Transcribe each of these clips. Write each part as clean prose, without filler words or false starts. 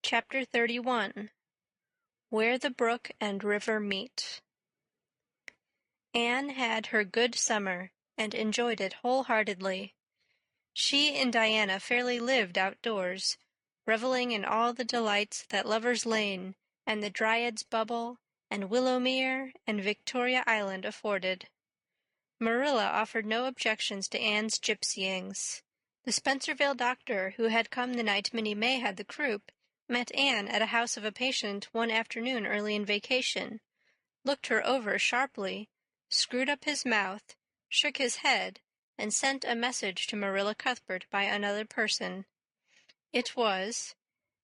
Chapter 31. Where the Brook and River Meet. Anne had her good summer, and enjoyed it wholeheartedly. She and Diana fairly lived outdoors, reveling in all the delights that Lover's Lane and the Dryad's Bubble and Willowmere and Victoria Island afforded. Marilla offered no objections to Anne's gypsyings. The Spencervale doctor, who had come the night Minnie May had the croup, met Anne at a house of a patient one afternoon early in vacation, looked her over sharply, screwed up his mouth, shook his head, and sent a message to Marilla Cuthbert by another person. It was,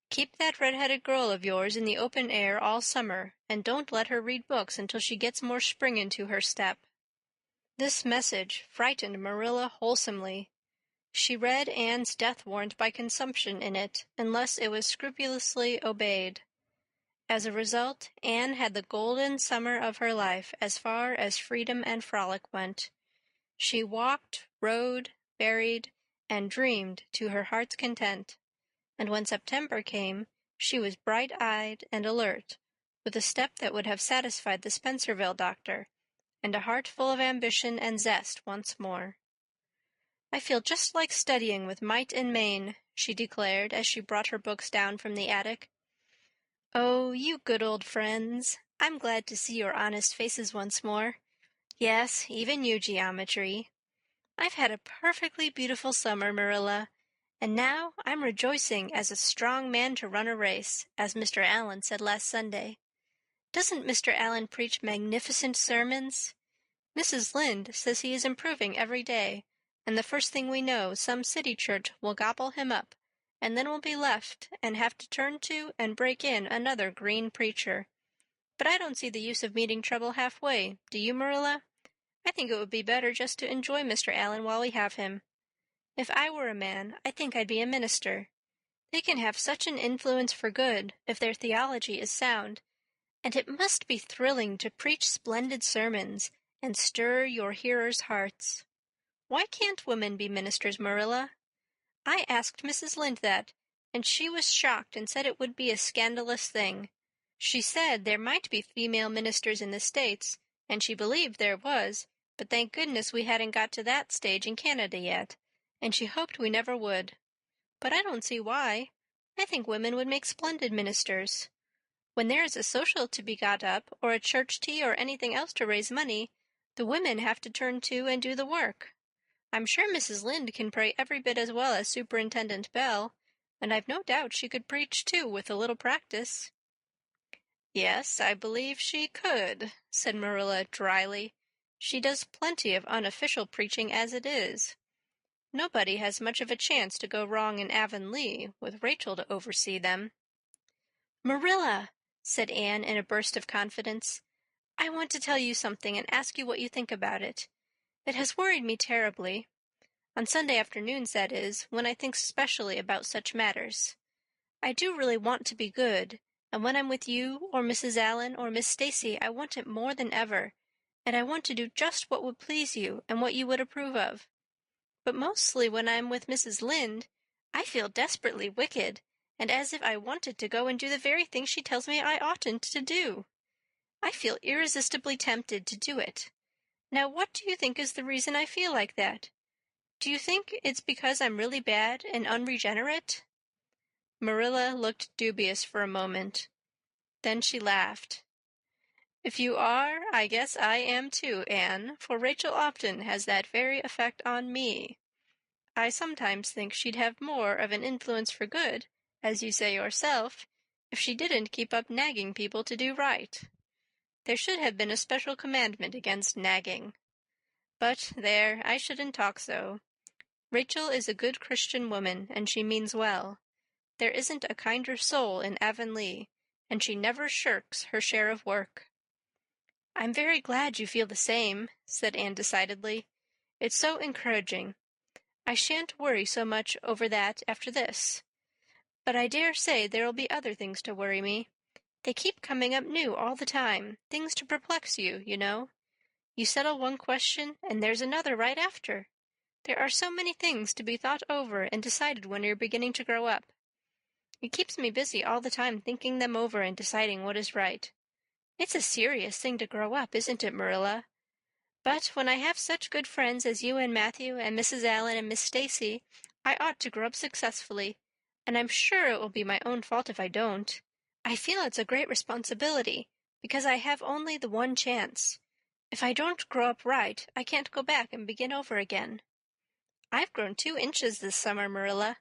"Keep that red-headed girl of yours in the open air all summer, and don't let her read books until she gets more spring into her step." This message frightened Marilla wholesomely. She read Anne's death warrant by consumption in it, unless it was scrupulously obeyed. As a result, Anne had the golden summer of her life as far as freedom and frolic went. She walked, rode, berried, and dreamed to her heart's content, and when September came, she was bright-eyed and alert, with a step that would have satisfied the Spencervale doctor, and a heart full of ambition and zest once more. "I feel just like studying with might and main," she declared as she brought her books down from the attic. "Oh, you good old friends. I'm glad to see your honest faces once more. Yes, even you, geometry. I've had a perfectly beautiful summer, Marilla, and now I'm rejoicing as a strong man to run a race, as Mr. Allen said last Sunday. Doesn't Mr. Allen preach magnificent sermons? Mrs. Lynde says he is improving every day, and the first thing we know some city church will gobble him up, and then we'll be left and have to turn to and break in another green preacher. But I don't see the use of meeting trouble halfway, do you, Marilla? I think it would be better just to enjoy Mr. Allen while we have him. If I were a man, I think I'd be a minister. They can have such an influence for good if their theology is sound, and it must be thrilling to preach splendid sermons and stir your hearers' hearts. Why can't women be ministers, Marilla? I asked Mrs. Lynde that, and she was shocked and said it would be a scandalous thing. She said there might be female ministers in the States, and she believed there was, but thank goodness we hadn't got to that stage in Canada yet, and she hoped we never would. But I don't see why. I think women would make splendid ministers. When there is a social to be got up, or a church tea or anything else to raise money, the women have to turn to and do the work. I'm sure Mrs. Lynde can pray every bit as well as Superintendent Bell, and I've no doubt she could preach, too, with a little practice." "Yes, I believe she could," said Marilla dryly. "She does plenty of unofficial preaching as it is. Nobody has much of a chance to go wrong in Avonlea with Rachel to oversee them." "Marilla," said Anne in a burst of confidence, "I want to tell you something and ask you what you think about it. It has worried me terribly. On Sunday afternoons, that is, when I think specially about such matters. I do really want to be good, and when I'm with you or Mrs. Allen or Miss Stacy I want it more than ever, and I want to do just what would please you and what you would approve of. But mostly when I'm with Mrs. Lynde, I feel desperately wicked, and as if I wanted to go and do the very thing she tells me I oughtn't to do. I feel irresistibly tempted to do it. Now, what do you think is the reason I feel like that? Do you think it's because I'm really bad and unregenerate?" Marilla looked dubious for a moment. Then she laughed. "If you are, I guess I am too, Anne, for Rachel often has that very effect on me. I sometimes think she'd have more of an influence for good, as you say yourself, if she didn't keep up nagging people to do right. There should have been a special commandment against nagging. But there, I shouldn't talk so. Rachel is a good Christian woman, and she means well. There isn't a kinder soul in Avonlea, and she never shirks her share of work." "I'm very glad you feel the same," said Anne decidedly. "It's so encouraging. I shan't worry so much over that after this. But I dare say there'll be other things to worry me. They keep coming up new all the time, things to perplex you, you know. You settle one question, and there's another right after. There are so many things to be thought over and decided when you're beginning to grow up. It keeps me busy all the time thinking them over and deciding what is right. It's a serious thing to grow up, isn't it, Marilla? But when I have such good friends as you and Matthew and Mrs. Allan and Miss Stacy, I ought to grow up successfully, and I'm sure it will be my own fault if I don't. I feel it's a great responsibility, because I have only the one chance. If I don't grow up right, I can't go back and begin over again. I've grown 2 inches this summer, Marilla.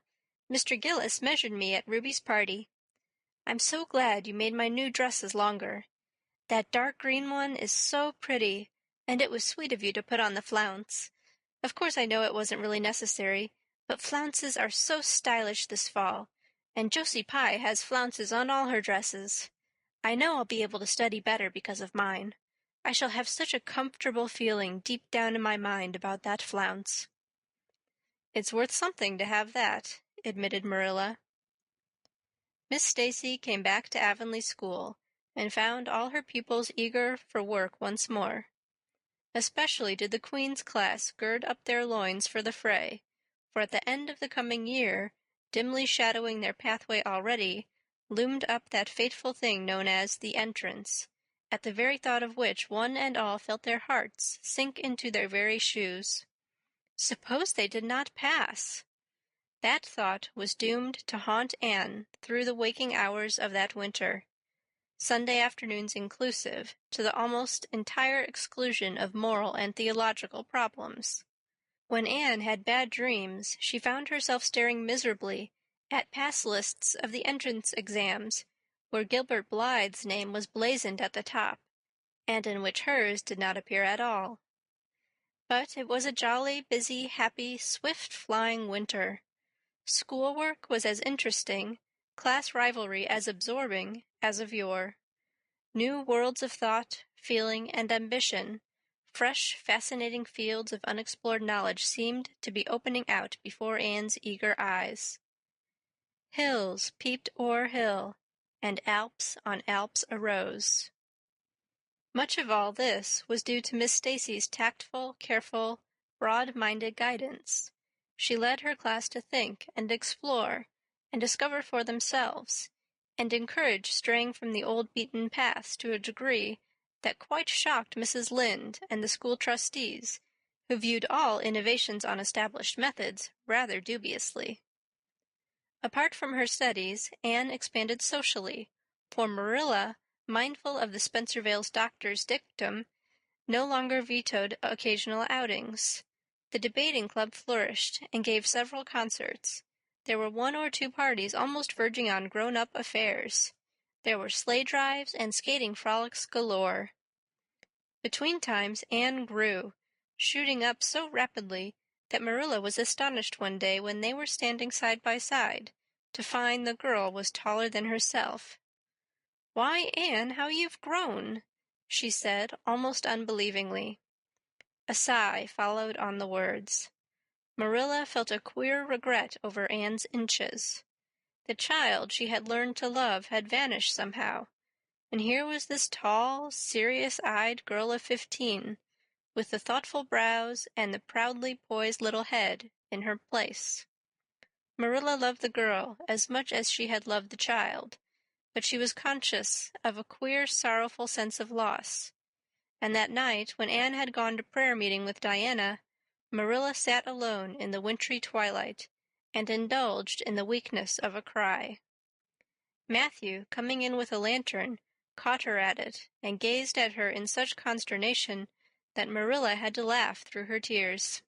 Mr. Gillis measured me at Ruby's party. I'm so glad you made my new dresses longer. That dark green one is so pretty, and it was sweet of you to put on the flounce. Of course I know it wasn't really necessary, but flounces are so stylish this fall, and Josie Pye has flounces on all her dresses. I know I'll be able to study better because of mine. I shall have such a comfortable feeling deep down in my mind about that flounce. It's worth something to have that, admitted Marilla. Miss Stacy came back to Avonlea School and found all her pupils eager for work once more. Especially did the Queen's class gird up their loins for the fray, for at the end of the coming year, dimly shadowing their pathway already, loomed up that fateful thing known as the entrance, at the very thought of which one and all felt their hearts sink into their very shoes. Suppose they did not pass! That thought was doomed to haunt Anne through the waking hours of that winter, Sunday afternoons inclusive, to the almost entire exclusion of moral and theological problems. When Anne had bad dreams, she found herself staring miserably at pass lists of the entrance exams, where Gilbert Blythe's name was blazoned at the top, and in which hers did not appear at all. But it was a jolly, busy, happy, swift-flying winter. Schoolwork was as interesting, class rivalry as absorbing, as of yore. New worlds of thought, feeling, and ambition, fresh, fascinating fields of unexplored knowledge seemed to be opening out before Anne's eager eyes. Hills peeped o'er hill, and Alps on Alps arose. Much of all this was due to Miss Stacy's tactful, careful, broad-minded guidance. She led her class to think and explore and discover for themselves, and encouraged straying from the old beaten paths to a degree that quite shocked Mrs. Lynde and the school trustees, who viewed all innovations on established methods rather dubiously. Apart from her studies, Anne expanded socially, for Marilla, mindful of the Spencervale doctor's dictum, no longer vetoed occasional outings. The debating club flourished and gave several concerts. There were 1 or 2 parties almost verging on grown-up affairs. There were sleigh drives and skating frolics galore. Between times Anne grew, shooting up so rapidly that Marilla was astonished one day when they were standing side by side to find the girl was taller than herself. "Why, Anne, how you've grown!" she said, almost unbelievingly. A sigh followed on the words. Marilla felt a queer regret over Anne's inches. The child she had learned to love had vanished somehow, and here was this tall, serious-eyed girl of 15, with the thoughtful brows and the proudly poised little head in her place. Marilla loved the girl as much as she had loved the child, but she was conscious of a queer, sorrowful sense of loss. And that night, when Anne had gone to prayer meeting with Diana, Marilla sat alone in the wintry twilight and indulged in the weakness of a cry. Matthew, coming in with a lantern, caught her at it and gazed at her in such consternation that Marilla had to laugh through her tears.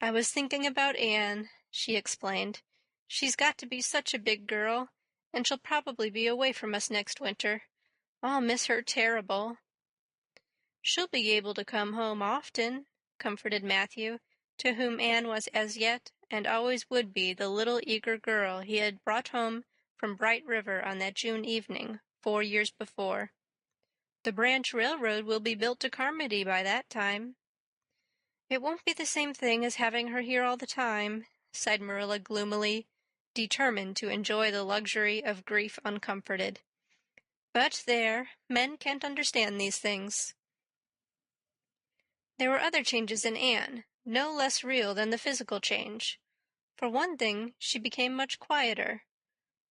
"I was thinking about Anne," she explained. "She's got to be such a big girl, and she'll probably be away from us next winter. I'll miss her terrible." "She'll be able to come home often," comforted Matthew, to whom Anne was as yet and always would be the little eager girl he had brought home from Bright River on that June evening 4 years before. "The branch railroad will be built to Carmody by that time." "It won't be the same thing as having her here all the time," sighed Marilla gloomily, determined to enjoy the luxury of grief uncomforted. "But there, men can't understand these things." There were other changes in Anne, no less real than the physical change. For one thing, she became much quieter.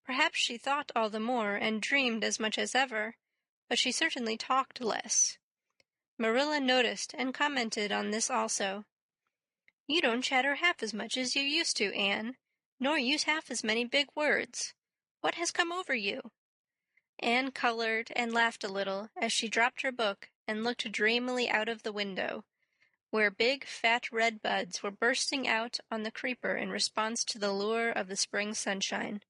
Perhaps she thought all the more and dreamed as much as ever, but she certainly talked less. Marilla noticed and commented on this also. "You don't chatter half as much as you used to, Anne, nor use half as many big words. What has come over you?" Anne colored and laughed a little as she dropped her book and looked dreamily out of the window, where big fat red buds were bursting out on the creeper in response to the lure of the spring sunshine.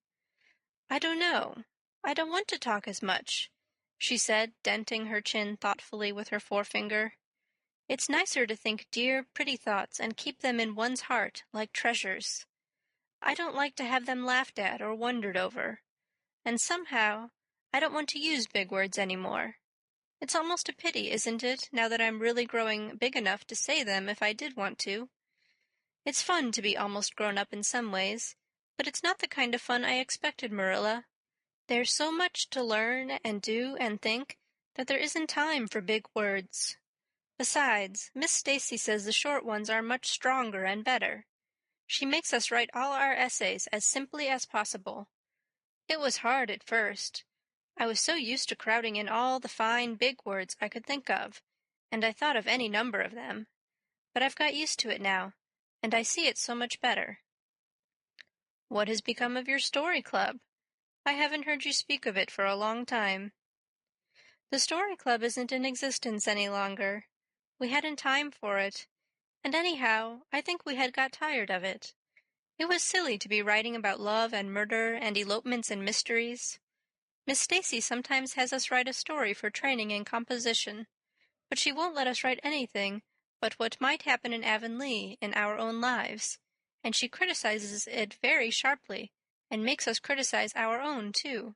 "I don't know. I don't want to talk as much," she said, denting her chin thoughtfully with her forefinger. "It's nicer to think dear, pretty thoughts and keep them in one's heart like treasures. I don't like to have them laughed at or wondered over. And somehow, I don't want to use big words any more. It's almost a pity, isn't it, now that I'm really growing big enough to say them if I did want to? It's fun to be almost grown up in some ways, but it's not the kind of fun I expected, Marilla. There's so much to learn and do and think that there isn't time for big words. Besides, Miss Stacy says the short ones are much stronger and better. She makes us write all our essays as simply as possible. It was hard at first. I was so used to crowding in all the fine, big words I could think of, and I thought of any number of them. But I've got used to it now, and I see it so much better." "What has become of your story club? I haven't heard you speak of it for a long time." "The story club isn't in existence any longer. We hadn't time for it, and anyhow, I think we had got tired of it. It was silly to be writing about love and murder and elopements and mysteries. Miss Stacy sometimes has us write a story for training in composition, but she won't let us write anything but what might happen in Avonlea in our own lives, and she criticizes it very sharply and makes us criticize our own, too.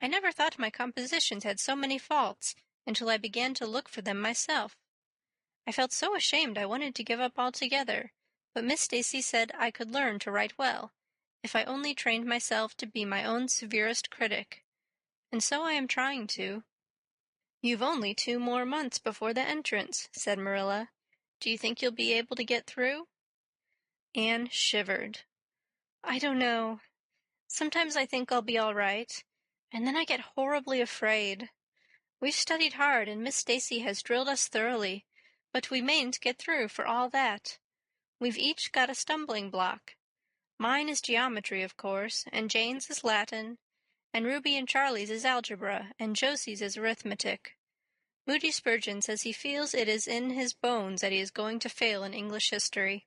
I never thought my compositions had so many faults until I began to look for them myself. I felt so ashamed I wanted to give up altogether, but Miss Stacy said I could learn to write well, if I only trained myself to be my own severest critic. And so I am trying to." "You've only 2 more months before the entrance," said Marilla. "Do you think you'll be able to get through?" Anne shivered. "I don't know. Sometimes I think I'll be all right, and then I get horribly afraid. We've studied hard and Miss Stacy has drilled us thoroughly, but we mayn't get through for all that. We've each got a stumbling block. Mine is geometry, of course, and Jane's is Latin, and Ruby and Charlie's is algebra, and Josie's is arithmetic. Moody Spurgeon says he feels it is in his bones that he is going to fail in English history.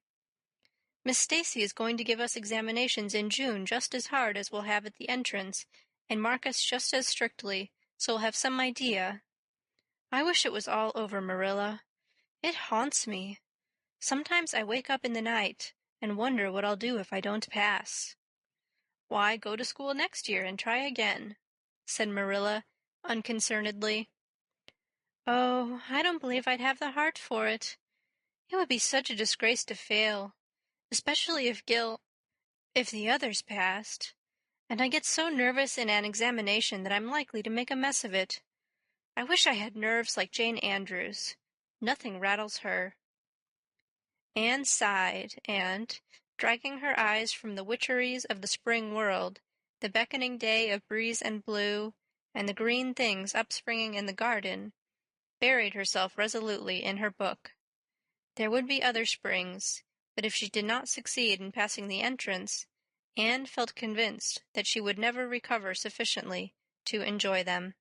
Miss Stacy is going to give us examinations in June just as hard as we'll have at the entrance, and mark us just as strictly, so we'll have some idea. I wish it was all over, Marilla. It haunts me. Sometimes I wake up in the night and wonder what I'll do if I don't pass." "Why, go to school next year and try again," said Marilla unconcernedly. "Oh, I don't believe I'd have the heart for it. It would be such a disgrace to fail, especially if the others passed. And I get so nervous in an examination that I'm likely to make a mess of it. I wish I had nerves like Jane Andrews. Nothing rattles her." Anne sighed and, dragging her eyes from the witcheries of the spring world, the beckoning day of breeze and blue, and the green things upspringing in the garden, buried herself resolutely in her book. There would be other springs, but if she did not succeed in passing the entrance, Anne felt convinced that she would never recover sufficiently to enjoy them.